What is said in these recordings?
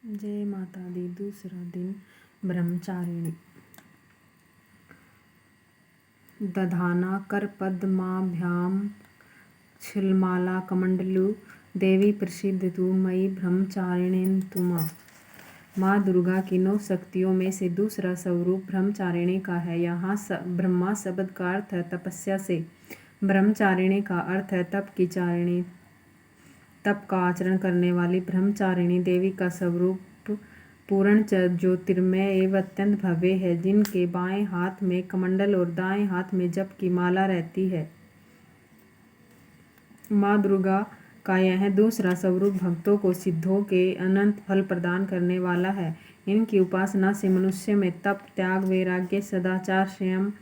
जय माता दी। दूसरा दिन ब्रह्मचारिणी। दधाना कर पद्माभ्याम छिलमाला कमंडलु देवी प्रसिद्ध तू मई ब्रह्मचारिणी तुमा। माँ दुर्गा की 9 शक्तियों में से दूसरा स्वरूप ब्रह्मचारिणी का है। यहाँ ब्रह्मा शब्द का अर्थ है तपस्या से। ब्रह्मचारिणी का अर्थ है तप की चारिणी। तप का आचरण करने वाली ब्रह्मचारिणी देवी का स्वरूप पूर्ण ज्योतिर्मय एवं अत्यंत भव्य है, जिनके बाएं हाथ में कमंडल और दाएं हाथ में जप की माला रहती है। माँ दुर्गा का यह दूसरा स्वरूप भक्तों को सिद्धों के अनंत फल प्रदान करने वाला है। इनकी उपासना से मनुष्य में तप, त्याग, वैराग्य, सदाचार, संयम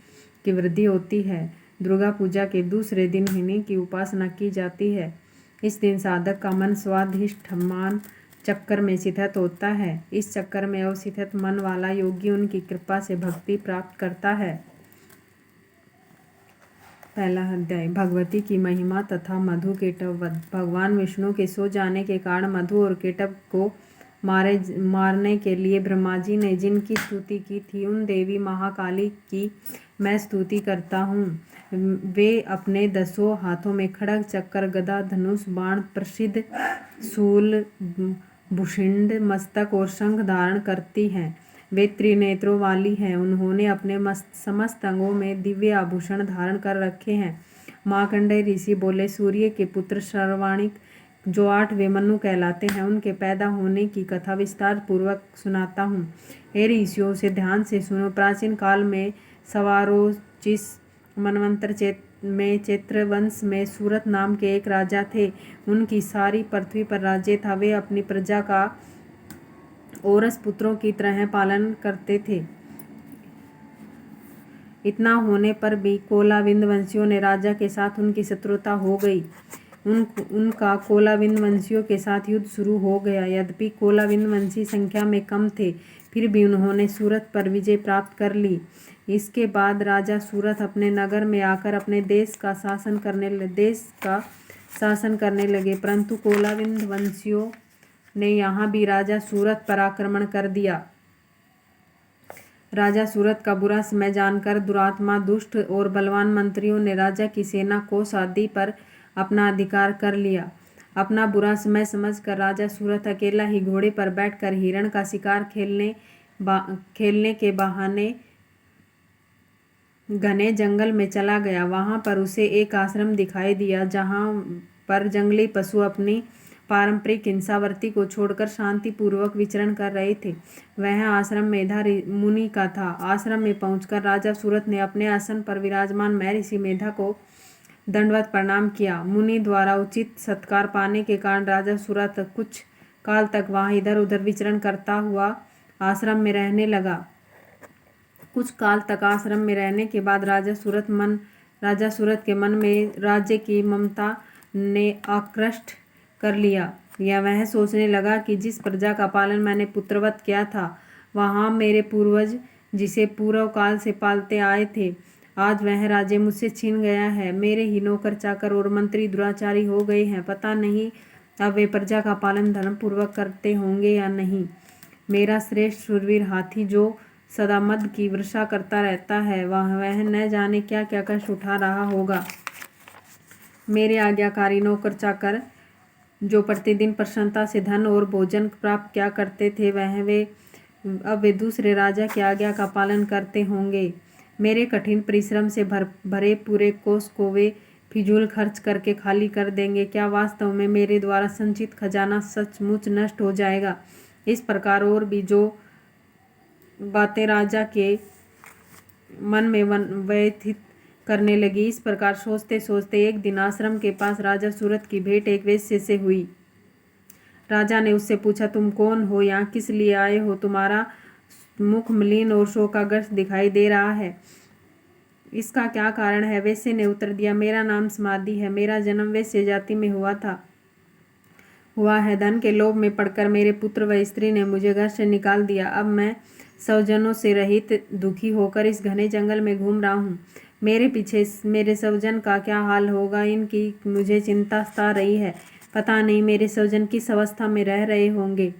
की वृद्धि होती है। दुर्गा पूजा के दूसरे दिन इन्हीं की उपासना की जाती है। इस दिन साधक का मन स्वाधिष्ठान चक्कर में स्थित होता है। इस चक्कर में अवस्थित मन वाला योगी उनकी कृपा से भक्ति प्राप्त करता है। पहला अध्याय भगवती की महिमा तथा मधु केटव वध। भगवान विष्णु के सो जाने के कारण मधु और केटव को मारने के लिए ब्रह्मा जी ने जिनकी स्तुति की थी, उन देवी महाकाली की मैं स्तुति करता हूँ। वे अपने 10 हाथों में खड्ग, चक्र, गदा, धनुष, बाण, प्रसिद्ध शूल, भूषिंड, मस्तक और शंख धारण करती हैं। वे त्रिनेत्रों वाली हैं। उन्होंने अपने समस्त अंगों में दिव्य आभूषण धारण कर रखे हैं। मार्कंडेय ऋषि बोले, सूर्य के पुत्र सर्वाणिक जो 8वें मनु कहलाते हैं, उनके पैदा होने की कथा विस्तार पूर्वक सुनाता हूँ। हे ऋषियों, से ध्यान से सुनो। प्राचीन काल में सवारोचिस मनवंतर में चैत्र वंश में सूरत नाम के एक राजा थे। उनकी सारी पृथ्वी पर राज्य था। वे अपनी प्रजा का औरस पुत्रों की तरह पालन करते थे। इतना होने पर भी कोलाविंद वंशियों ने राजा के साथ उनकी शत्रुता हो गई। उनका कोलाविंद वंशियों के साथ युद्ध शुरू हो गया। यद्यपि कोलाविंद वंशी संख्या में कम थे, फिर भी उन्होंने सूरत पर विजय प्राप्त कर ली। इसके बाद राजा सूरत अपने नगर में आकर अपने देश का शासन करने लगे, परंतु कोलाविंद वंशियों ने यहाँ भी राजा सूरत पर आक्रमण कर दिया। राजा सूरत का बुरा समय जानकर दुरात्मा, दुष्ट और बलवान मंत्रियों ने राजा की सेना को साधी पर अपना अधिकार कर लिया। अपना बुरा समय समझकर राजा सूरत अकेला ही घोड़े पर बैठकर हिरण का शिकार खेलने के बहाने घने जंगल में चला गया। वहां पर उसे एक आश्रम दिखाई दिया, जहां पर जंगली पशु अपनी पारंपरिक हिंसावर्ती को छोड़कर शांति पूर्वक विचरण कर रहे थे। वह आश्रम मेधा मुनि का था। आश्रम में पहुंचकर राजा सूरत ने अपने आसन पर विराजमान महर्षि मेधा को दंडवत प्रणाम किया। मुनि द्वारा उचित सत्कार पाने के कारण राजा सूरत कुछ काल तक वहां इधर उधर विचरण करता हुआ आश्रम में रहने लगा। कुछ काल तक आश्रम में रहने के बाद राजा सूरत के मन में राज्य की ममता ने आकृष्ट कर लिया। वह सोचने लगा कि जिस प्रजा का पालन मैंने पुत्रवत किया था, वहाँ मेरे पूर्वज जिसे पूर्व काल से पालते आए थे, आज वह राज्य मुझसे छीन गया है। मेरे ही नौकर चाकर और मंत्री दुराचारी हो गए हैं। पता नहीं अब वे प्रजा का पालन धर्म पूर्वक करते होंगे या नहीं। मेरा श्रेष्ठ शूरवीर हाथी जो सदा मद की वर्षा करता रहता है, वह न जाने क्या क्या कष्ट उठा रहा होगा। मेरे आज्ञाकारी नौकर चाकर जो प्रतिदिन प्रसन्नता से धन और भोजन प्राप्त क्या करते थे, अब वे दूसरे राजा की आज्ञा का पालन करते होंगे। मेरे कठिन परिश्रम से भरे पूरे कोष को वे फिजूल खर्च करके खाली कर देंगे। क्या वास्तव में मेरे द्वारा संचित खजाना सचमुच नष्ट हो जाएगा? इस प्रकार और भी जो बातें राजा के मन में व्यथित करने लगी। इस प्रकार सोचते सोचते एक दिन आश्रम के पास राजा सूरत की भेंट एक वेश्या से हुई। राजा ने उससे पूछा, तुम कौन हो? यहाँ किस लिए आए हो? तुम्हारा मुख मलिन और शोकाग्रस्त दिखाई दे रहा है। इसका क्या कारण है? वेश्या ने उत्तर दिया, मेरा नाम समाधि है। मेरा जन्म वेश्या जाति में हुआ है। धन के लोभ में पड़कर मेरे पुत्र व स्त्री ने मुझे घर से निकाल दिया। अब मैं स्वजनों से रहित दुखी होकर इस घने जंगल में घूम रहा हूँ। मेरे पीछे मेरे स्वजन का क्या हाल होगा, इनकी मुझे चिंता सता रही है। पता नहीं मेरे स्वजन किस अवस्था में रह रहे होंगे।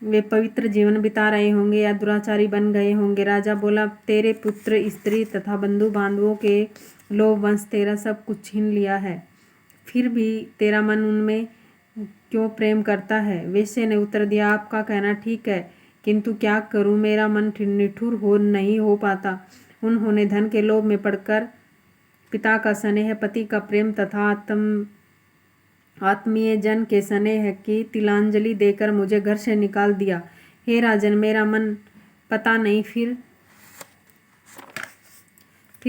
वे पवित्र जीवन बिता रहे होंगे या दुराचारी बन गए होंगे। राजा बोला, तेरे पुत्र, स्त्री तथा बंधु बांधवों के लोभ वंश तेरा सब कुछ छीन लिया है, फिर भी तेरा मन उनमें क्यों प्रेम करता है? वेश्या ने उत्तर दिया, आपका कहना ठीक है, किंतु क्या करूं, मेरा मन निठुर नहीं हो पाता। उन्होंने धन के लोभ में पड़कर पिता का स्नेह, पति का प्रेम तथा आत्मीय जन के स्नेह की तिलांजलि देकर मुझे घर से निकाल दिया। हे राजन, मेरा मन पता नहीं फिर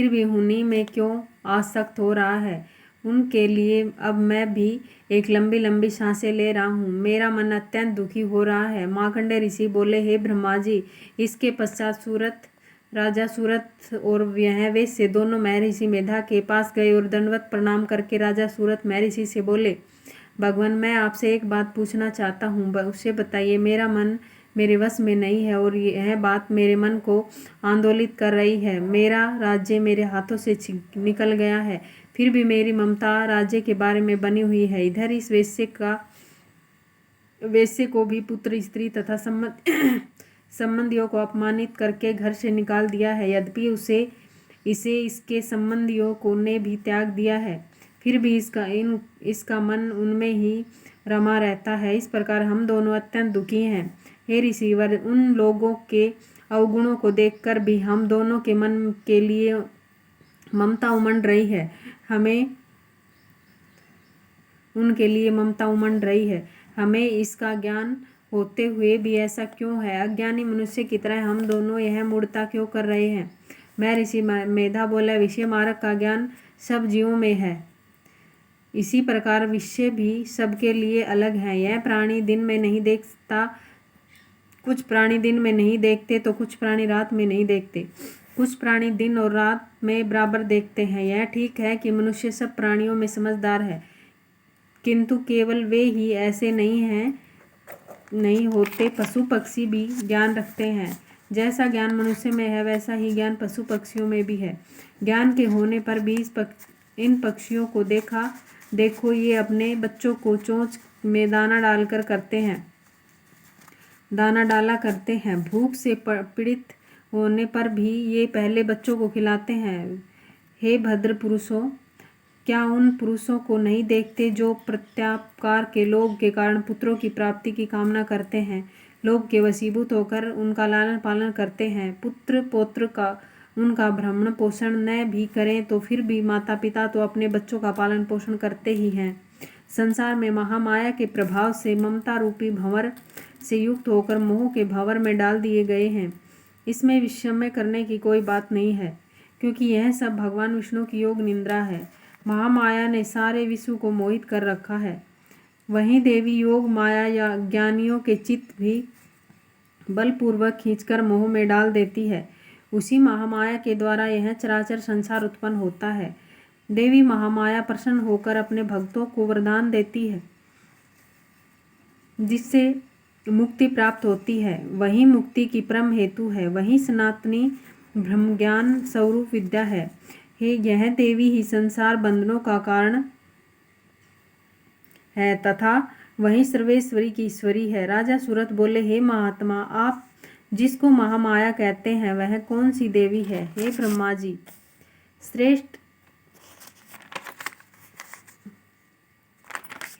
भी उन्हीं में क्यों आसक्त हो रहा है। उनके लिए अब मैं भी एक लंबी लंबी सांसें ले रहा हूँ। मेरा मन अत्यंत दुखी हो रहा है। मार्कंडेय ऋषि बोले, हे ब्रह्मा जी। इसके पश्चात राजा सूरत और वह वेश्या दोनों महर्षि मेधा के पास गए और दंडवत प्रणाम करके राजा सूरत महर्षि से बोले, भगवान, मैं आपसे एक बात पूछना चाहता हूँ, उसे बताइए। मेरा मन मेरे वश में नहीं है और यह बात मेरे मन को आंदोलित कर रही है। मेरा राज्य मेरे हाथों से निकल गया है, फिर भी मेरी ममता राज्य के बारे में बनी हुई है। इधर इस वेश्या को भी पुत्र, स्त्री तथा संबंधियों को अपमानित करके घर से निकाल दिया है। यद्यपि इसे इसके संबंधियों को ने भी त्याग दिया है, फिर भी इसका मन उनमें ही रमा रहता है। इस प्रकार हम दोनों अत्यंत दुखी हैं। हे ऋषिवर, उन लोगों के अवगुणों को देखकर भी हम दोनों के मन के लिए ममता उमड़ रही है। हमें इसका ज्ञान होते हुए भी ऐसा क्यों है? अज्ञानी मनुष्य की तरह हम दोनों यह मूढ़ता क्यों कर रहे हैं? मैं ऋषि मेधा बोला, विषय मार्ग का ज्ञान सब जीवों में है, इसी प्रकार विषय भी सबके लिए अलग है। यह प्राणी दिन में नहीं देखता, कुछ प्राणी दिन में नहीं देखते तो कुछ प्राणी रात में नहीं देखते, कुछ प्राणी दिन और रात में बराबर देखते हैं। यह ठीक है कि मनुष्य सब प्राणियों में समझदार है, किंतु केवल वे ही ऐसे नहीं होते। पशु पक्षी भी ज्ञान रखते हैं। जैसा ज्ञान मनुष्य में है वैसा ही ज्ञान पशु पक्षियों में भी है। ज्ञान के होने पर भी इन पक्षियों को देखो, ये अपने बच्चों को चोंच में दाना डाला करते हैं। भूख से पीड़ित होने पर भी ये पहले बच्चों को खिलाते हैं। हे भद्र पुरुषों, क्या उन पुरुषों को नहीं देखते जो प्रत्यापकार के लोभ के कारण पुत्रों की प्राप्ति की कामना करते हैं, लोभ के वशीभूत होकर उनका लालन पालन करते हैं। पुत्र पौत्र का उनका भ्रमण पोषण न भी करें तो फिर भी माता पिता तो अपने बच्चों का पालन पोषण करते ही हैं। संसार में महामाया के प्रभाव से ममता रूपी भंवर से युक्त होकर मोह के भंवर में डाल दिए गए हैं। इसमें विषम्य करने की कोई बात नहीं है, क्योंकि यह सब भगवान विष्णु की योग निंद्रा है। महामाया ने सारे विश्व को मोहित कर रखा है। वहीं देवी योग माया या ज्ञानियों के चित्त भी बलपूर्वक खींचकर मोह में डाल देती है। उसी महामाया के द्वारा यह चराचर संसार उत्पन्न होता है। देवी महामाया प्रसन्न होकर अपने भक्तों को वरदान देती है, जिससे मुक्ति प्राप्त होती है। वही मुक्ति की परम हेतु है, वही सनातनी ब्रह्म ज्ञान स्वरूप विद्या है। यह देवी ही संसार बंधनों का कारण है तथा वही सर्वेश्वरी की ईश्वरी है। राजा सूरत बोले, हे महात्मा, आप जिसको महामाया कहते हैं वह कौन सी देवी है? हे ब्रह्मा जी श्रेष्ठ,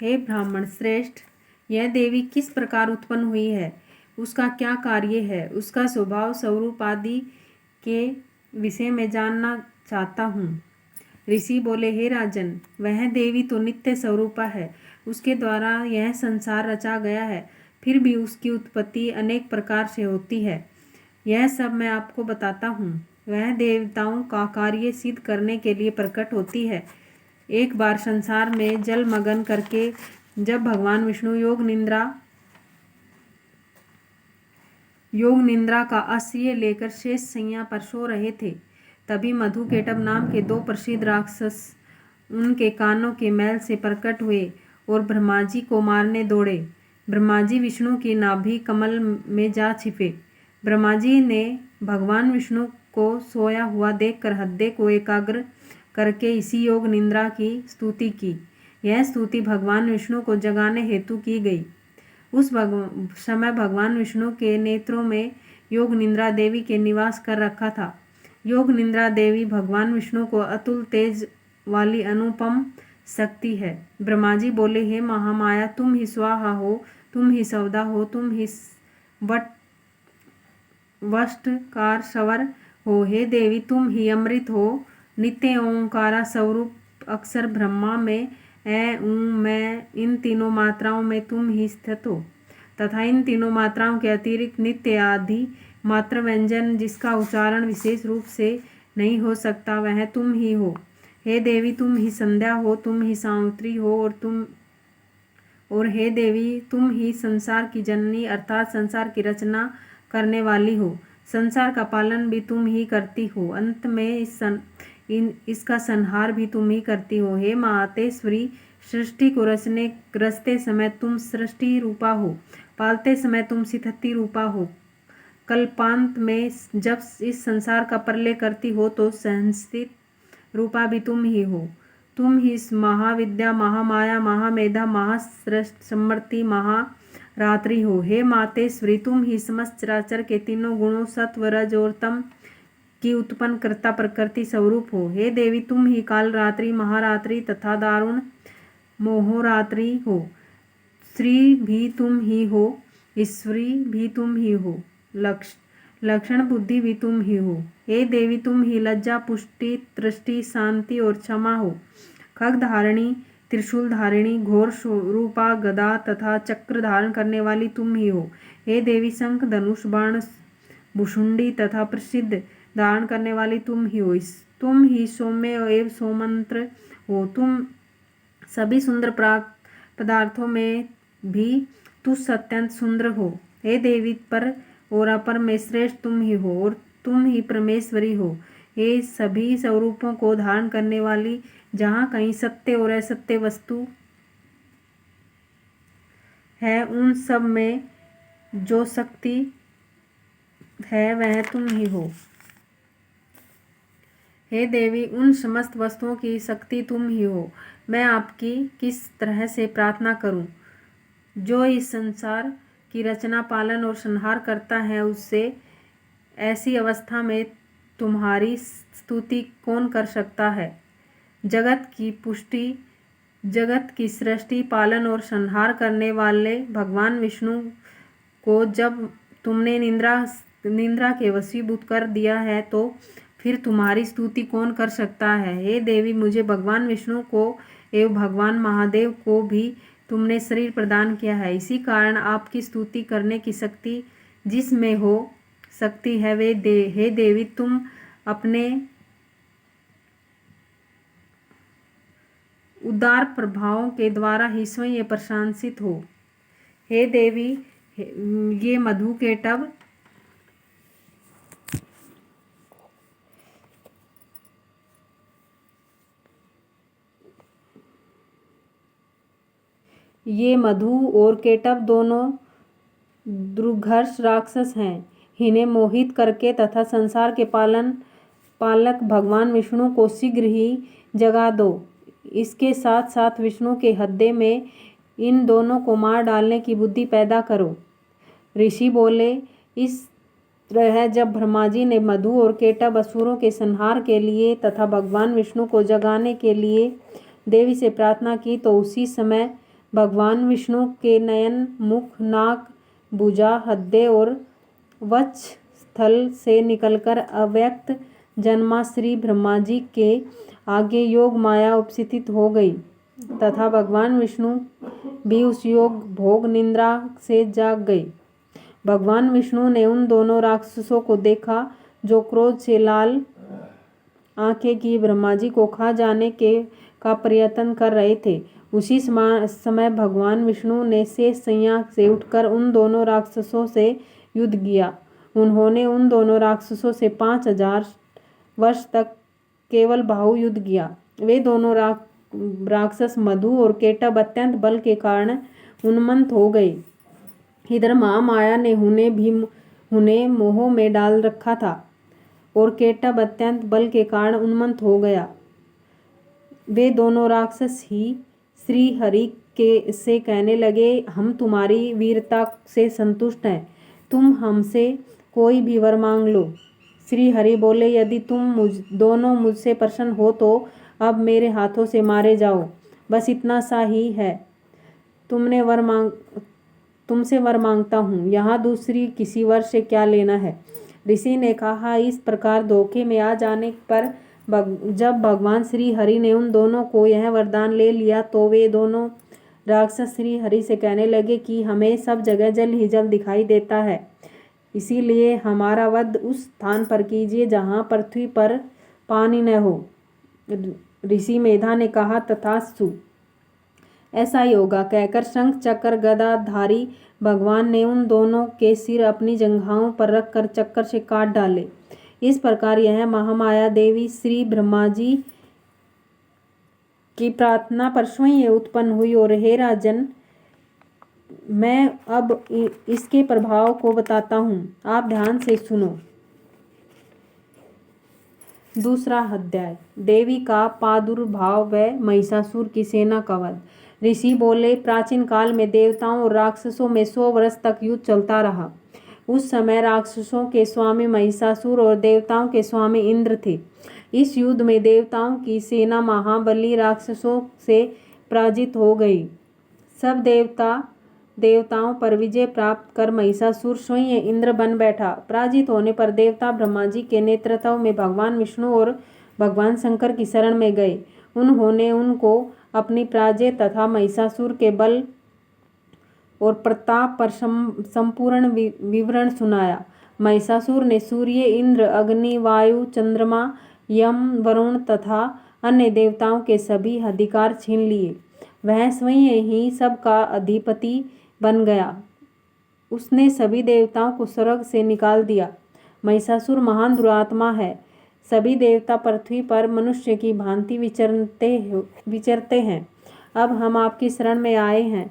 हे ब्राह्मण श्रेष्ठ, यह देवी किस प्रकार उत्पन्न हुई है, उसका क्या कार्य है, उसका स्वभाव स्वरूप आदि के विषय में जानना चाहता हूँ। ऋषि बोले, हे राजन, वह देवी तो नित्य स्वरूपा है, उसके द्वारा यह संसार रचा गया है, फिर भी उसकी उत्पत्ति अनेक प्रकार से होती है। यह सब मैं आपको बताता हूँ। वह देवताओं का कार्य सिद्ध करने के लिए प्रकट होती है। एक बार संसार में जल मगन करके जब भगवान विष्णु योग निंद्रा का आश्रय लेकर शेष शैया पर सो रहे थे, तभी मधुकेटभ नाम के दो प्रसिद्ध राक्षस उनके कानों के मैल से प्रकट हुए और ब्रह्मा जी को मारने दौड़े। ब्रह्मा जी विष्णु की नाभि कमल में जा छिपे। ब्रह्मा जी ने भगवान विष्णु को सोया हुआ देखकर हृदय को एकाग्र करके इसी योग निंद्रा की स्तुति की। यह स्तुति भगवान विष्णु को जगाने हेतु की गई। उस समय भगवान विष्णु के नेत्रों में योग निद्रा देवी के निवास कर रखा था। योग निद्रा देवी भगवान विष्णु को अतुल तेज वाली अनुपम शक्ति है। ब्रह्मा जी बोले, हे महामाया, तुम ही स्वाहा हो, तुम ही सवदा हो, तुम ही वष्टकार स्वर हो। हे देवी, तुम ही अमृत हो, नित्य ओंकारा स्वरूप अक्षर ब्रह्मा में ए मैं, इन तीनों मात्राओं में तुम ही स्थित हो तथा इन तीनों मात्राओं के अतिरिक्त नित्य आदि मात्र व्यंजन जिसका उच्चारण विशेष रूप से नहीं हो सकता वह तुम ही हो। हे देवी, तुम ही संध्या हो, तुम ही सावित्री हो और हे देवी, तुम ही संसार की जननी अर्थात संसार की रचना करने वाली हो। संसार का पालन भी तुम ही करती हो, अंत में इसका संहार भी तुम ही करती हो। हे मातेश्वरी, सृष्टि को रचते समय तुम सृष्टि रूपा हो, पालते समय तुम सिद्धि रूपा हो, कल्पांत में जब इस संसार का प्रलय करती हो तो संस्थित रूपा भी तुम ही हो। तुम ही महाविद्या, महामाया, महामेधा, महासृष्टि, समृद्धि, महारात्रि हो। हे मातेश्वरी, तुम ही समस्त चराचर के तीनों गुणों सत्व, रज और तम की उत्पन्न करता प्रकृति स्वरूप हो। हे देवी, तुम ही काल रात्रि, महारात्रि तथा दारुण मोहरात्रि हो। श्री भी तुम ही हो, ईश्वरी भी तुम ही हो, लक्षण बुद्धि भी तुम ही हो। हे देवी, तुम ही लज्जा, पुष्टि, तृष्टि, शांति और क्षमा हो। खग धारिणी, त्रिशूल धारिणी, घोर रूपा, गदा तथा चक्र धारण करने वाली तुम ही हो। हे देवी, शंख, धनुष, बाण, भुषुंडी तथा प्रसिद्ध धारण करने वाली तुम ही हो। तुम ही सौम्य एवं सौमंत्र हो। तुम सभी सुंदर पदार्थों में भी तुझ अत्यंत सुंदर हो। हे देवी, पर और अपर में श्रेष्ठ तुम ही हो और तुम ही परमेश्वरी हो। हे सभी स्वरूपों को धारण करने वाली, जहाँ कहीं सत्य और असत्य वस्तु है उन सब में जो शक्ति है वह तुम ही हो। हे देवी, उन समस्त वस्तुओं की शक्ति तुम ही हो। मैं आपकी किस तरह से प्रार्थना करूं? जो इस संसार की रचना, पालन और संहार करता है, उससे ऐसी अवस्था में तुम्हारी स्तुति कौन कर सकता है? जगत की पुष्टि, जगत की सृष्टि, पालन और संहार करने वाले भगवान विष्णु को जब तुमने निंद्रा के वशीभूत कर दिया है तो फिर तुम्हारी स्तुति कौन कर सकता है? हे देवी, मुझे भगवान विष्णु को एवं भगवान महादेव को भी तुमने शरीर प्रदान किया है। इसी कारण आपकी स्तुति करने की शक्ति जिस में हो सकती है हे देवी, तुम अपने उदार प्रभावों के द्वारा ही स्वयं प्रशंसित हो। हे देवी, ये मधु के टब ये मधु और केटब दोनों दुर्घर्ष राक्षस हैं। इन्हें मोहित करके तथा संसार के पालक भगवान विष्णु को शीघ्र ही जगा दो। इसके साथ साथ विष्णु के हृदय में इन दोनों को मार डालने की बुद्धि पैदा करो। ऋषि बोले, इस तरह जब ब्रह्मा जी ने मधु और केटब असुरों के संहार के लिए तथा भगवान विष्णु को जगाने के लिए देवी से प्रार्थना की तो उसी समय भगवान विष्णु के नयन, मुख, नाक, भुजा, हृदय और वक्ष स्थल से निकलकर अव्यक्त जन्मा श्री ब्रह्मा जी के आगे योग माया उपस्थित हो गई तथा भगवान विष्णु भी उस योग भोग निद्रा से जाग गए। भगवान विष्णु ने उन दोनों राक्षसों को देखा जो क्रोध से लाल आंखें की ब्रह्मा जी को खा जाने का प्रयत्न कर रहे थे। उसी समय भगवान विष्णु ने शेष शैया से उठकर उन दोनों राक्षसों से युद्ध किया। उन्होंने उन दोनों राक्षसों से 5000 वर्ष तक केवल बाहु युद्ध किया। वे दोनों राक्षस मधु और केटब अत्यंत बल के कारण उन्मत्त हो गए। इधर महामाया ने उन्हें मोह में डाल रखा था और केटब अत्यंत बल के कारण उन्मत्त हो गया। वे दोनों राक्षस ही श्री हरि के से कहने लगे, हम तुम्हारी वीरता से संतुष्ट हैं, तुम हमसे कोई भी वर मांग लो। श्री हरि बोले, यदि तुम दोनों मुझसे प्रसन्न हो तो अब मेरे हाथों से मारे जाओ, बस इतना सा ही है। तुमसे वर मांगता हूँ, यहाँ दूसरी किसी वर से क्या लेना है। ऋषि ने कहा, इस प्रकार धोखे में आ जाने पर जब भगवान श्री हरि ने उन दोनों को यह वरदान ले लिया तो वे दोनों राक्षस श्री हरि से कहने लगे कि हमें सब जगह जल ही जल दिखाई देता है, इसीलिए हमारा वध उस स्थान पर कीजिए जहाँ पृथ्वी पर पानी न हो। ऋषि मेधा ने कहा, तथास्तु, ऐसा ही होगा। कहकर शंख चक्र गदाधारी भगवान ने उन दोनों के सिर अपनी जंघाओं पर रखकर चक्कर से काट डाले। इस प्रकार यह महामाया देवी श्री ब्रह्मा जी की प्रार्थना पर स्वयं उत्पन्न हुई। और हे राजन, मैं अब इसके प्रभाव को बताता हूँ, आप ध्यान से सुनो। दूसरा अध्याय, देवी का प्रादुर्भाव व महिषासुर की सेना का वध। ऋषि बोले, प्राचीन काल में देवताओं और राक्षसों में 100 वर्ष तक युद्ध चलता रहा। उस समय राक्षसों के स्वामी महिषासुर और देवताओं के स्वामी इंद्र थे। इस युद्ध में देवताओं की सेना महाबली राक्षसों से पराजित हो गई। सब देवताओं पर विजय प्राप्त कर महिषासुर स्वयं इंद्र बन बैठा। पराजित होने पर देवता ब्रह्मा जी के नेतृत्व में भगवान विष्णु और भगवान शंकर की शरण में गए। उन्होंने उनको अपनी पराजय तथा महिषासुर के बल और प्रताप पर संपूर्ण विवरण सुनाया। महिषासुर ने सूर्य, इंद्र, अग्नि, वायु, चंद्रमा, यम, वरुण तथा अन्य देवताओं के सभी अधिकार छीन लिए। वह स्वयं ही सबका अधिपति बन गया। उसने सभी देवताओं को स्वर्ग से निकाल दिया। महिषासुर महान दुरात्मा है। सभी देवता पृथ्वी पर मनुष्य की भांति विचरते हैं। अब हम आपकी शरण में आए हैं,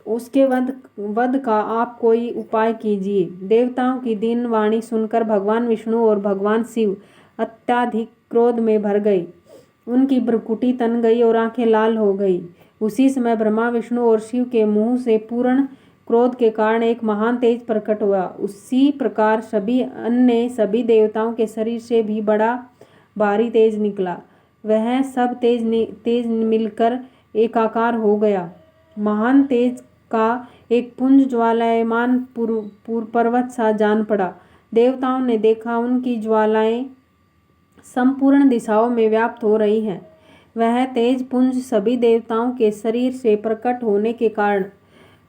उसके वध का आप कोई उपाय कीजिए। देवताओं की दीन वाणी सुनकर भगवान विष्णु और भगवान शिव अत्यधिक क्रोध में भर गए। उनकी भ्रुकुटी तन गई और आंखें लाल हो गई। उसी समय ब्रह्मा, विष्णु और शिव के मुंह से पूर्ण क्रोध के कारण एक महान तेज प्रकट हुआ। उसी प्रकार सभी देवताओं के शरीर से भी बड़ा भारी तेज निकला। वह सब तेज मिलकर एकाकार हो गया। महान तेज का एक पुंज ज्वालायमान पर्वत सा जान पड़ा। देवताओं ने देखा, उनकी ज्वालाएं संपूर्ण दिशाओं में व्याप्त हो रही हैं। वह तेज पुंज सभी देवताओं के शरीर से प्रकट होने के कारण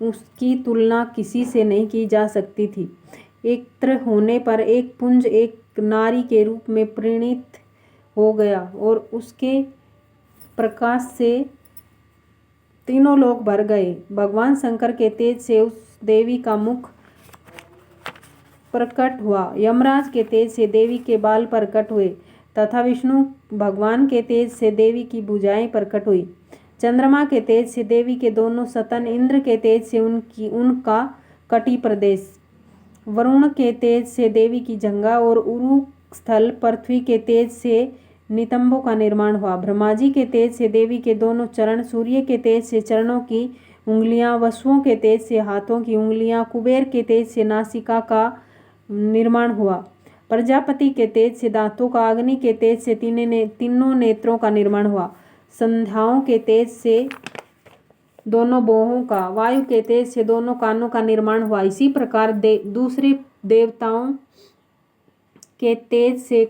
उसकी तुलना किसी से नहीं की जा सकती थी। एकत्र होने पर एक पुंज एक नारी के रूप में परिणित हो गया और उसके प्रकाश से तीनों लोक भर गए। भगवान शंकर के तेज से उस देवी का मुख प्रकट हुआ। यमराज के तेज से देवी के बाल प्रकट हुए तथा विष्णु भगवान के तेज से देवी की भुजाएं प्रकट हुई। चंद्रमा के तेज से देवी के दोनों स्तन, इंद्र के तेज से उनका कटी प्रदेश, वरुण के तेज से देवी की जंघा और उरु स्थल, पृथ्वी के तेज से नितंबों का निर्माण हुआ। ब्रह्मा जी के तेज से देवी के दोनों चरण, सूर्य के तेज से चरणों की उंगलियां, वसुओं के तेज से हाथों की उंगलियां, कुबेर के तेज से नासिका का निर्माण हुआ, प्रजापति के तेज से दांतों का, अग्नि के तेज से तीनों नेत्रों का निर्माण हुआ, संध्याओं के तेज से दोनों बाहों का, वायु के तेज से दोनों कानों का निर्माण हुआ। इसी प्रकार दूसरे देवताओं के तेज से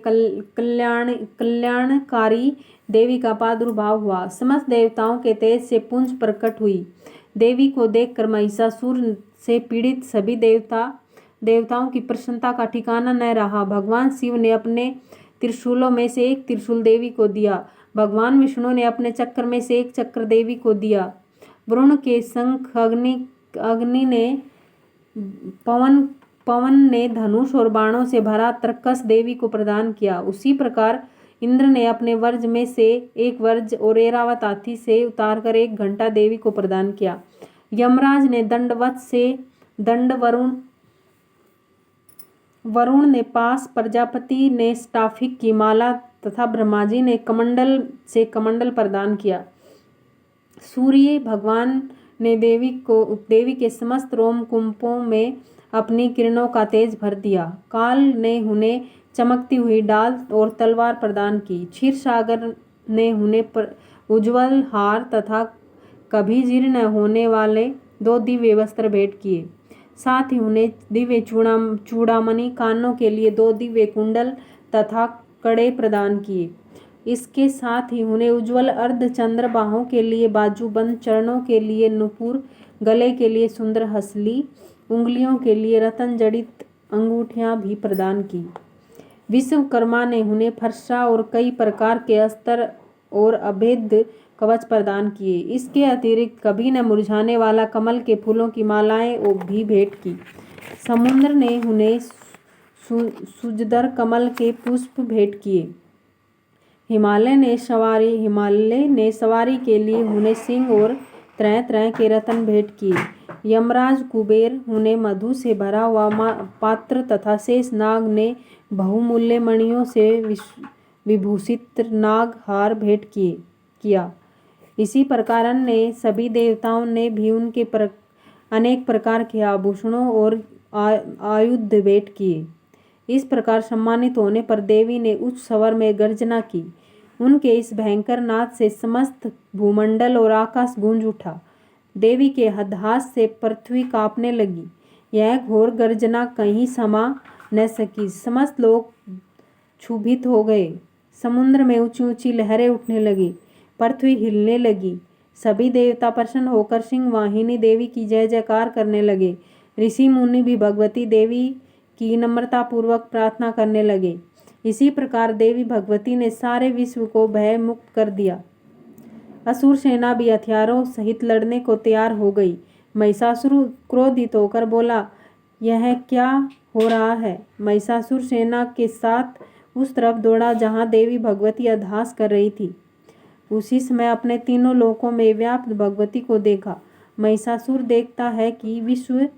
कल्याणकारी देवी का प्रादुर्भाव हुआ। समस्त देवताओं के तेज से पुंज प्रकट हुई। देवी को देखकर महिषासुर से पीड़ित सभी देवताओं की प्रसन्नता का ठिकाना न रहा। भगवान शिव ने अपने त्रिशूलों में से एक त्रिशूल देवी को दिया। भगवान विष्णु ने अपने चक्र में से एक चक्र देवी को दिया। वरुण के शंख, अग्नि ने, पवन ने धनुष और बाणों से भरा तरकस देवी को प्रदान किया। उसी प्रकार इंद्र ने अपने वर्ज में से एक वर्ज और ऐरावत हाथी से उतारकर 1 घंटा देवी को प्रदान किया। यमराज ने दंडवत से दंड, वरुण ने पास, प्रजापति ने स्टाफिक की माला तथा ब्रह्मा जी ने कमंडल से कमंडल प्रदान किया। सूर्य भगवान ने देवी के समस्त रोमकूपों में अपनी किरणों का तेज भर दिया। काल ने उन्हें चमकती हुई डाल और तलवार प्रदान की। क्षीर सागर ने उन्हें उज्ज्वल हार तथा कभी जीर्ण न होने वाले 2 दिव्य वस्त्र भेंट किए। साथ ही उन्हें दिव्य चूड़ामणि, कानों के लिए 2 दिव्य कुंडल तथा कड़े प्रदान किए। इसके साथ ही उन्हें उज्ज्वल अर्धचंद्र, बाहों के लिए बाजूबंद, चरणों के लिए नुपुर, गले के लिए सुंदर हसली, उंगलियों के लिए रत्न जड़ित अंगूठियां भी प्रदान की। विश्वकर्मा ने उन्हें फरसा और कई प्रकार के अस्त्र और अभेद्य कवच प्रदान किए। इसके अतिरिक्त कभी न मुरझाने वाला कमल के फूलों की मालाएं भी भेंट की। समुद्र ने उन्हें सुजदर कमल के पुष्प भेंट किए। हिमालय ने सवारी के लिए उन्हें सिंह और तरह तरह के रत्न भेंट किए। यमराज कुबेर उन्हें मधु से भरा हुआ पात्र तथा शेष नाग ने बहुमूल्य मणियों से विभूषित नाग हार भेंट किया। इसी प्रकार अन्य सभी देवताओं ने भी उनके अनेक प्रकार के आभूषणों और आयुध भेंट किए। इस प्रकार सम्मानित होने पर देवी ने उच्च स्वर में गर्जना की। उनके इस भयंकर नाद से समस्त भूमंडल और आकाश गूंज उठा। देवी के हदहास से पृथ्वी कांपने लगी। यह घोर गर्जना कहीं समा न सकी। समस्त लोग क्षुभित हो गए। समुद्र में ऊंची ऊंची लहरें उठने लगी, पृथ्वी हिलने लगी। सभी देवता प्रसन्न होकर सिंह वाहिनी देवी की जय जयकार करने लगे। ऋषि मुनि भी भगवती देवी की नम्रता पूर्वक प्रार्थना करने लगे। इसी प्रकार देवी भगवती ने सारे विश्व को भय मुक्त कर दिया। असुर सेना भी हथियारों सहित लड़ने को तैयार हो गई। महिषासुर क्रोधित होकर बोला, यह क्या हो रहा है? महिषासुर सेना के साथ उस तरफ दौड़ा जहां देवी भगवती अध्यास कर रही थी। उसी समय अपने तीनों लोकों में व्याप्त भगवती को देखा। महिषासुर देखता है कि विश्व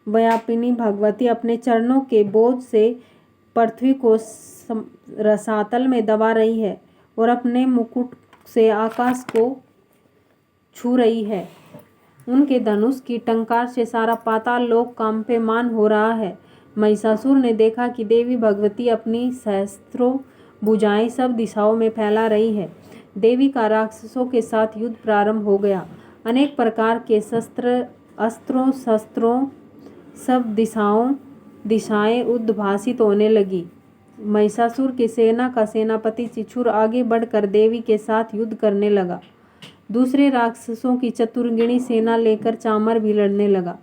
व्यापिनी भगवती अपने चरणों के बोझ से पृथ्वी को रसातल में दबा रही है और अपने मुकुट से आकाश को छू रही है। उनके धनुष की टंकार से सारा पाताल लोक कंपमान हो रहा है। महिषासुर ने देखा कि देवी भगवती अपनी सहस्त्रों भुजाएं सब दिशाओं में फैला रही है। देवी का राक्षसों के साथ युद्ध प्रारंभ हो गया। अनेक प्रकार के अस्त्रों शस्त्रों सब दिशाएं उद्भासित होने लगी। महिषासुर की सेना का सेनापति चिछुर आगे बढ़कर देवी के साथ युद्ध करने लगा। दूसरे राक्षसों की चतुर्गिणी सेना लेकर चामर भी लड़ने लगा।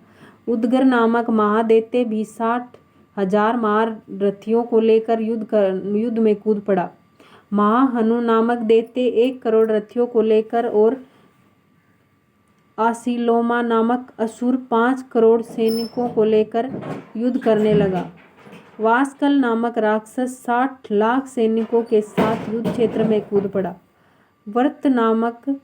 उदगर नामक महादैत्य भी 60,000 महारथियों को लेकर युद्ध में कूद पड़ा। महाहनु नामक दैत्य 1 करोड़ रथियों को लेकर और आसिलोमा नामक असुर 5 करोड़ सैनिकों को लेकर युद्ध करने लगा। वासकल नामक राक्षस 60 लाख सैनिकों के साथ युद्ध क्षेत्र में कूद पड़ा। वर्त नामक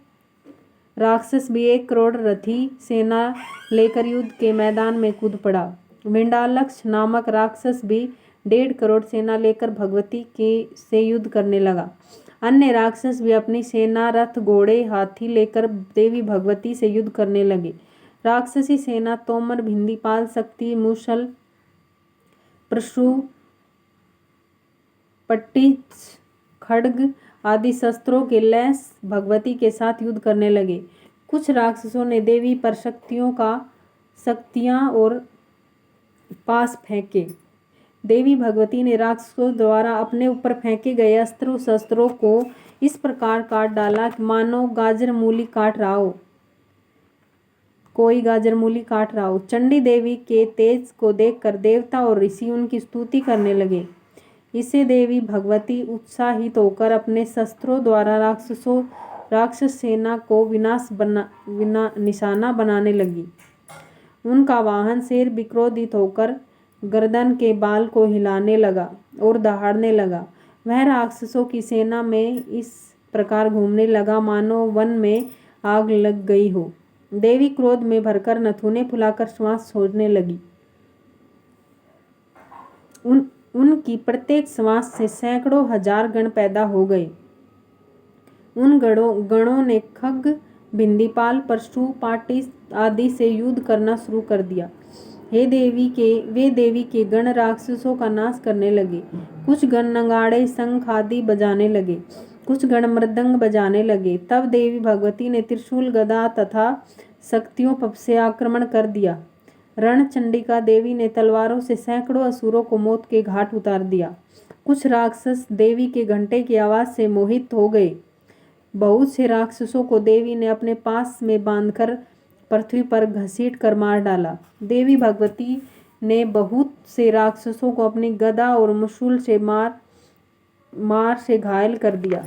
राक्षस भी 1 करोड़ रथी सेना लेकर युद्ध के मैदान में कूद पड़ा। विंडालक्ष नामक राक्षस भी 1.5 करोड़ सेना लेकर भगवती से युद्ध करने लगा। अन्य राक्षस भी अपनी सेना, रथ, घोड़े, हाथी लेकर देवी भगवती से युद्ध करने लगे। राक्षसी सेना तोमर, भिंदीपाल, शक्ति, मूसल, परशु, पट्टिच, खड्ग आदि शस्त्रों के लैस भगवती के साथ युद्ध करने लगे। कुछ राक्षसों ने देवी पर शक्तियां और पास फेंके। देवी भगवती ने राक्षसों द्वारा अपने ऊपर फेंके गए अस्त्रों शस्त्रों को इस प्रकार काट डाला कि मानो कोई गाजर मूली काट रहा हो। चंडी देवी के तेज को देखकर देवता और ऋषि उनकी स्तुति करने लगे। इससे देवी भगवती उत्साहित होकर अपने शस्त्रों द्वारा राक्षस सेना को निशाना बनाने लगी। उनका वाहन शेर विक्रोधित होकर गर्दन के बाल को हिलाने लगा और दहाड़ने लगा। वह राक्षसों की सेना में इस प्रकार घूमने लगा मानो वन में आग लग गई हो। देवी क्रोध में भरकर नथुने फुलाकर श्वास छोड़ने लगी। उनकी प्रत्येक श्वास से सैकड़ों हजार गण पैदा हो गए। उन गणों ने खग, भिंदीपाल, परशु, पाटी आदि से युद्ध करना शुरू कर दिया। वे देवी के गण राक्षसों का नाश करने लगे। कुछ गण नगाड़े, शंख आदि बजाने लगे, कुछ गण मृदंग बजाने लगे। तब देवी भगवती ने त्रिशूल, गदा तथा शक्तियों से आक्रमण कर दिया। रणचंडिका देवी ने तलवारों से सैकड़ों असुरों को मौत के घाट उतार दिया। कुछ राक्षस देवी के घंटे की आवाज से मोहित हो गए। बहुत से राक्षसों को देवी ने अपने पास में बांधकर पृथ्वी पर घसीट कर मार डाला। देवी भगवती ने बहुत से राक्षसों को अपनी गदा और मुशूल से मार से घायल कर दिया।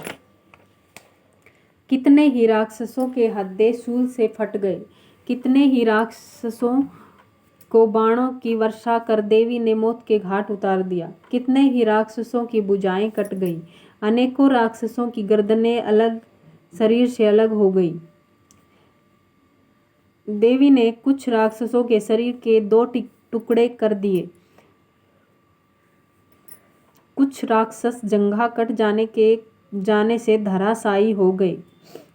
कितने ही राक्षसों के हड्डे शूल से फट गए। कितने ही राक्षसों को बाणों की वर्षा कर देवी ने मौत के घाट उतार दिया। कितने ही राक्षसों की भुजाएं कट गई। अनेकों राक्षसों की गर्दनें अलग शरीर से अलग हो गई। देवी ने कुछ राक्षसों के शरीर के 2 टुकड़े कर दिए। कुछ राक्षस जंघा कट जाने से धराशायी हो गए।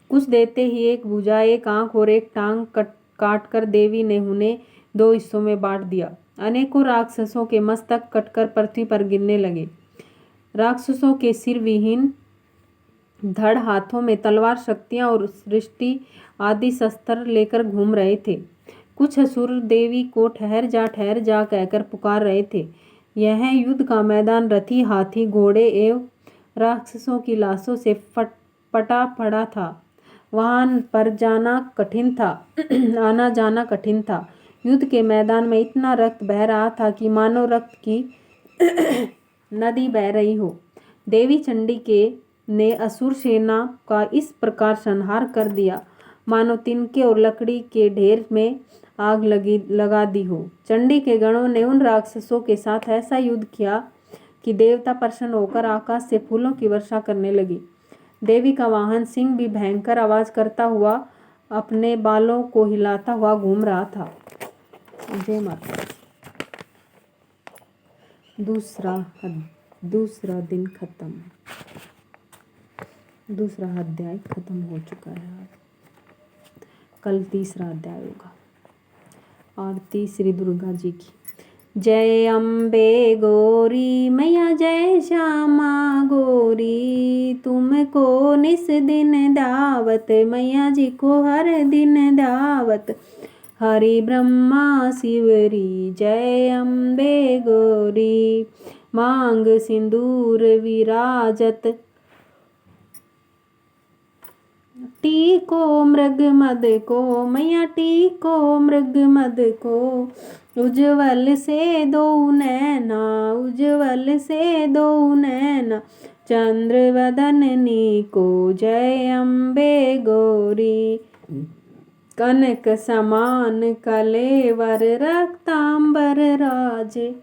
कुछ देते ही एक भुजा, एक आंख और एक टांग काट कर देवी ने उन्हें 2 हिस्सों में बांट दिया। अनेकों राक्षसों के मस्तक कटकर पृथ्वी पर गिरने लगे। राक्षसों के सिर विहीन धड़, हाथों में तलवार, शक्तियां और सृष्टि आदि शस्त्र लेकर घूम रहे थे। कुछ असुर देवी को ठहर जा कहकर पुकार रहे थे। यह युद्ध का मैदान रथी, हाथी, घोड़े एवं राक्षसों की लाशों से पटा पड़ा था। वहां पर आना जाना कठिन था। युद्ध के मैदान में इतना रक्त बह रहा था कि मानो रक्त की नदी बह रही हो। देवी चंडी ने असुर सेना का इस प्रकार संहार कर दिया मानो तिनके और लकड़ी के ढेर में आग लगा दी हो। चंडी के गणों ने उन राक्षसों के साथ ऐसा युद्ध किया कि देवता प्रसन्न होकर आकाश से फूलों की वर्षा करने लगी। देवी का वाहन सिंह भी भयंकर आवाज करता हुआ अपने बालों को हिलाता हुआ घूम रहा था। जय माता। दूसरा दिन खत्म। दूसरा अध्याय खत्म हो चुका है। कल तीसरा अध्याय होगा। आरती श्री दुर्गा जी की। जय अम्बे गौरी मैया, जय श्यामा गौरी, तुमको निस दिन दावत, मैया जी को हर दिन दावत, हरि ब्रह्मा शिवरी। जय अम्बे गौरी, मांग सिंदूर विराजत, टीको मृग मद को, मैया टीको मृग मद को, उज्ज्वल से दो नैना, उज्ज्वल से दो नैना, चंद्र वदननी को। जय अम्बे गौरी, कनक समान कलेवर, रक्तांबर राजे,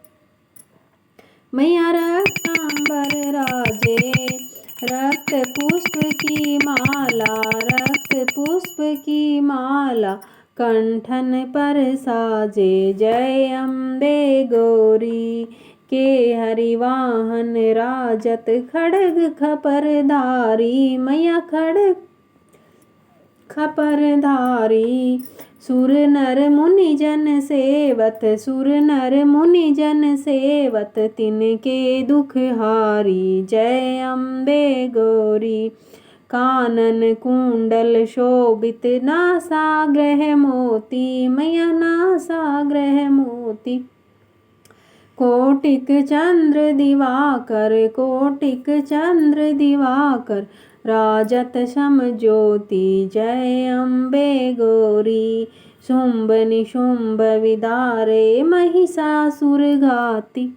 मैया रक्तांबर राजे, रक्त पुष्प की माला, रक्त पुष्प की माला, कंठन पर साजे। जय अम्बे गौरी, के हरिवाहन राजत, खड़ग खपरधारी, मैया खड़ग खपरधारी, सुर नर मुनि जन सेवत, सुर नर मुनि जन सेवत, तिनके दुख हारी। जय अम्बे गौरी, कानन कुंडल शोभित, नासाग्रह मोती, मैया नासाग्रह मोती, कोटिक चंद्र दिवाकर, कोटिक चंद्र दिवाकर, राजत शम ज्योति। जय अम्बे गौरी, शुंभ निशुंभ विदारे, महिषासुर घाती,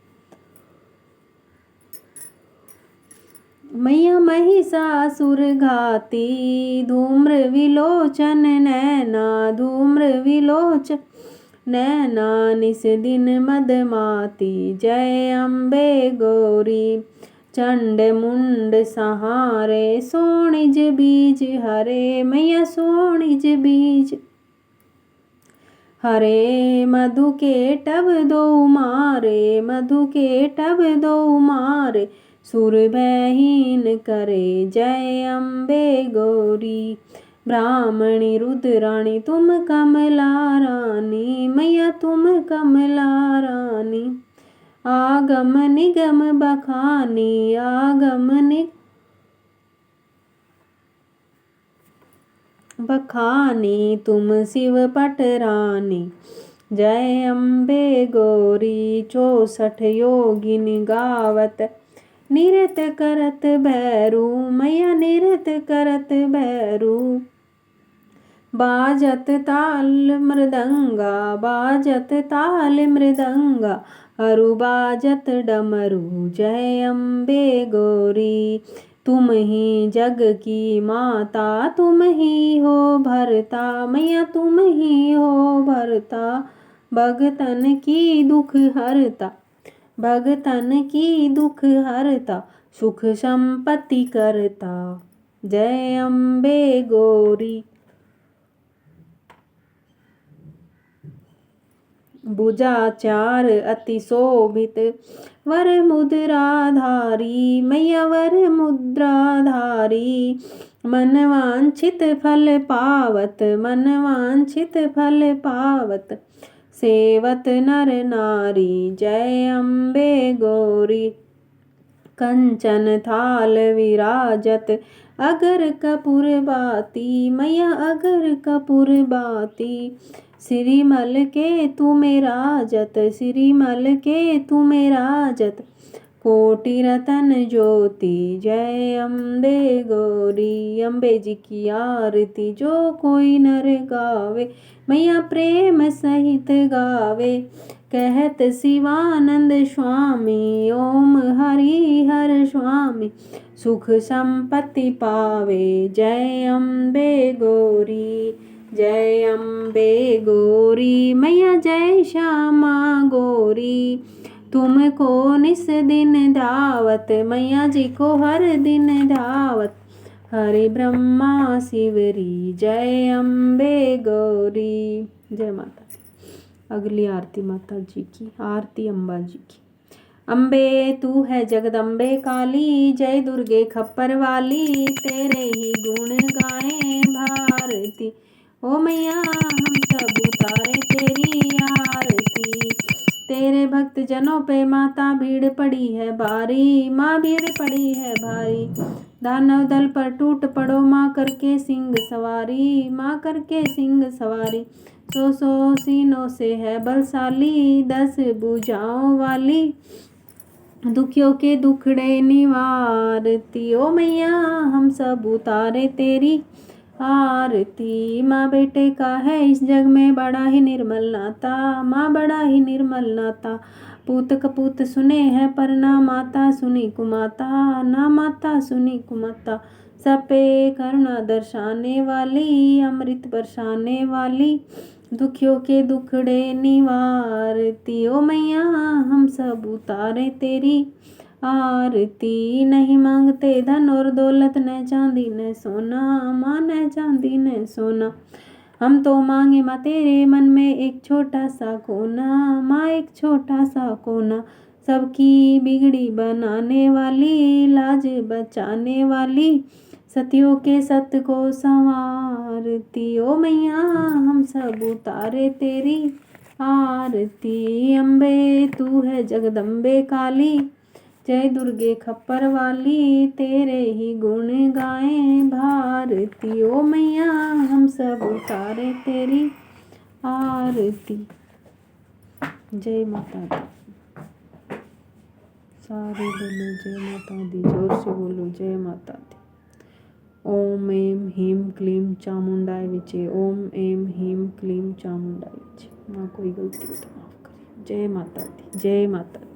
मैया महिषासुर घाती, धूम्र विलोचन नैना, धूम्र विलोचन नैना, निस दिन मदमाती। जय अम्बे गौरी, चंड मुंड सहारे, सोनिज बीज हरे, मैया सोनिज बीज हरे, मधु के टब दो मारे, मधु के टब दो मारे, सुर भयहीन करे जय अम्बे गौरी। ब्राह्मणी रुद्राणी तुम कमला रानी, मैया तुम कमला रानी। आगम निगम बखानी, आगम बखानी तुम शिव पटरानी। जय अम्बे गौरी 64 योगिनी गावत, निरत करत भैरू, मैया निरत करत भैरू। बाजत ताल मृदंगा, बाजत ताल मृदंगा, अरु बाजत डमरू। जय अम्बे गौरी तुम ही जग की माता, तुम ही हो भरता, मैया तुम ही हो भरता। भगतन की दुख हरता, भगतन की दुख हरता, सुख संपत्ति करता। जय अम्बे गौरी। भुजाचार अति शोभित, वर मुद्राधारी, मैया वर मुद्राधारी। मन वांछित फल पावत, मन वांछित फल पावत, सेवत नर नारी। जय अम्बे गौरी। कंचन थाल विराजत, अगर कपूर बाती, मैया अगर कपूर बाती। श्रीमल के तुमे राजत, श्रीमल के तुमे राजत, कोटि रतन ज्योति। जय अम्बे गौरी। अम्बे जी की आरती जो कोई नर गावे, मैया प्रेम सहित गावे। कहत शिवानंद स्वामी, ओम हरि हर स्वामी, सुख संपत्ति पावे। जय अम्बे गौरी, जय अम्बे गौरी, मैया जय श्यामा गौरी। तुमको निस दिन धावत, मैया जी को हर दिन धावत, हरि ब्रह्मा शिवरी। जय अम्बे गौरी। जय माता। अगली आरती माता जी की। आरती अम्बा जी की। अम्बे तू है जगदम्बे काली, जय दुर्गे खप्पर वाली, तेरे ही गुण गाएं भारती। ओ मैया हम सब उतारे तेरी आरती। तेरे भक्त जनों पे माता भीड़ पड़ी है भारी, माँ भीड़ पड़ी है भारी। दानव दल पर टूट पड़ो माँ करके सिंह सवारी, माँ करके सिंह सवारी। 100 सीनों से है बलशाली, 10 भुजाओं वाली, दुखियों के दुखड़े निवारती। ओ मैया हम सब उतारे तेरी आरती। माँ बेटे का है इस जग में बड़ा ही निर्मल नाता, माँ बड़ा ही निर्मल नाता। पूत कपूत सुने हैं पर ना माता सुनी कुमाता, ना माता सुनी कुमाता। सब पे करुणा दर्शाने वाली, अमृत बरसाने वाली, दुखियों के दुखड़े निवारती। ओ मैया हम सब उतारे तेरी आरती। नहीं मांगते धन और दौलत, न चांदी न सोना, माँ न चांदी न सोना। हम तो मांगे माँ तेरे मन में एक छोटा सा कोना, माँ एक छोटा सा कोना। सबकी बिगड़ी बनाने वाली, लाज बचाने वाली, सतियों के सत को संवारती। ओ मैया हम सब उतारे तेरी आरती। अम्बे तू है जगदम्बे काली, जय दुर्गे खप्पर वाली, तेरे ही गुण गाएं भारती। ओ मैया हम सब उतारे तेरी आरती। जय माता दी। सारे बोलो जय माता दी, जोर से बोलो जय माता दी। ओम एम ह्रीम क्लीम चामुंडाय विचे, ओम एम ह्रीम क्लीम चामुंडाय विचे। माँ कोई गलती हो तो माफ करिए। जय माता दी, जय माता दी।